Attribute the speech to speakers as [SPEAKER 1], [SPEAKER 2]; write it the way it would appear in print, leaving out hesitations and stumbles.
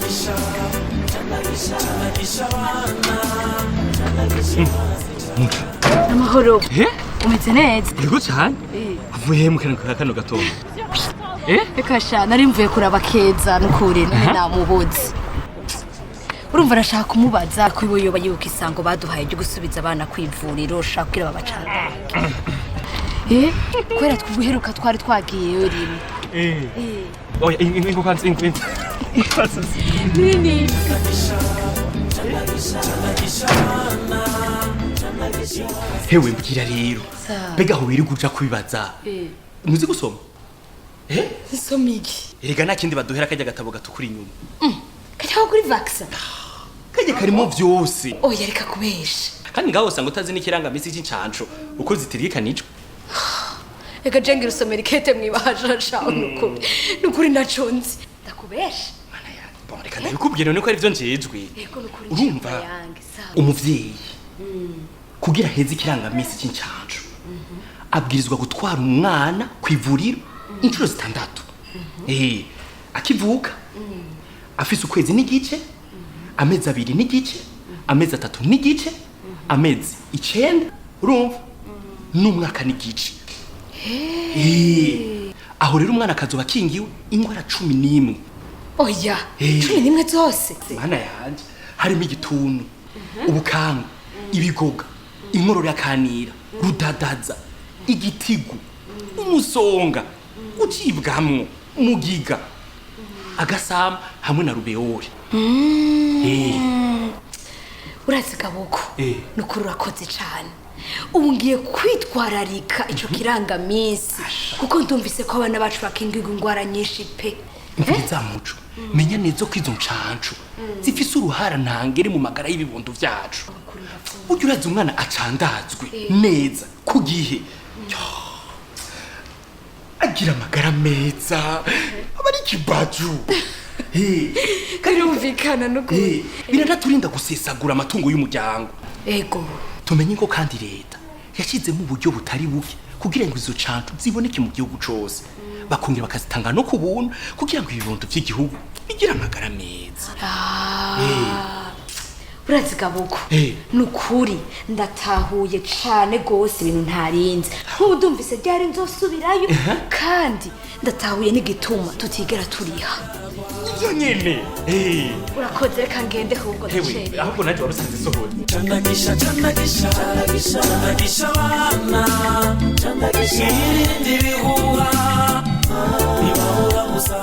[SPEAKER 1] Gucandagisha Abana.
[SPEAKER 2] Amahoro. Umeze neza?
[SPEAKER 3] Yego cyane. Avuye mu kano gatondo.
[SPEAKER 2] Reka sha nari mvuye kuraba Keza n'ukuri none namubuze. Urumva arashaka kumubaza ko yoba yuko isango baduhaye ryo gusubiza abana kw'ivuriro shaka kugira babacanga. Kwera twuheruka twari twagiyeyo rimwe.
[SPEAKER 3] Oya ingo kanzi ingwinzi.
[SPEAKER 2] Nini?
[SPEAKER 3] Hewe mbwira rero. Bega aho wiri kuja kubibaza. Muzi gusoma?
[SPEAKER 2] Nsomiki.
[SPEAKER 3] Erega nakindi baduhera kajya gatabo gatukura inyuma.
[SPEAKER 2] Kajya kuri vaxa.
[SPEAKER 3] Kajya karimo vyose.
[SPEAKER 2] Oya reka kubesha.
[SPEAKER 3] Kandi ngaho usanga utazi n'ikirangaminsi c'incanco uko zitirgikanijwe.
[SPEAKER 2] Eka jengi rusomera ikete mwibahaja shaho nukuri naconzi. Ndakubesha.
[SPEAKER 3] Mana ya, bon reka ndabikubwira none ko ari vyo njejwe. Urumva umuvyeyi. Kugira heza ikirangaminsi c'incanco. Abwirizwa gutwara umwana kw'ivuriro incuro zitandatu. Akivuka. Afise ukwezi n'igice, amezi abiri n'igice, amezi atatu n'igice, amezi icenda, urumva? N'umwaka n'igice. Aho rero umwana akazoba akingiwe ingwara 11.
[SPEAKER 2] Oya, 11 zose.
[SPEAKER 3] Mana yanje, harimo igituntu, ubukanga, ibigoga, inkorora yakanira, rudadaza, igitigu, umusonga, ucibwamwo, umugiga, agasama hamwe na rubeori.
[SPEAKER 2] Urazi kaboko, nukuri urakoze cane. Ubu ngiye kwitwararika ico kirangaminsi kuko ndumvise ko abana bacu bakingirwa ingwara nyinshi pe.
[SPEAKER 3] Mviza muco, menya neza ko izo ncanco zifise uruhara ntangere mu magara y'ibibondo vyacu. Burya urazi umwana acandazwe neza ku gihe. Agira amagara meza, aba ari kibaju.
[SPEAKER 2] Karumvikana nukuri.
[SPEAKER 3] Biranaturinda gusesagura amatungo y'umuryango.
[SPEAKER 2] Ego.
[SPEAKER 3] Tumenye ko kandi leta yashizemo uburyo butari buke kugira ngo izo canco ziboneke mu gihugu cose. Bakongera bakazitanga no kubuntu kugira ngo ibibondo vy'igihugu bigira amagara meza.
[SPEAKER 2] Urazi kaboko, nukuri ndatahuye cane gose ibintu ntarinze. Nk'ubu ndumvise byari nzosubirayo kandi ndatahuye n'igituma tutigera turiha.
[SPEAKER 3] Ivyo nyene.
[SPEAKER 2] Urakoze reka ngende ahubwo ndacere.
[SPEAKER 3] Ahubwo naje warusanze isohora.
[SPEAKER 1] Gucandagisha Abana. Gucandagisha ibihuha. Bibahora gusa.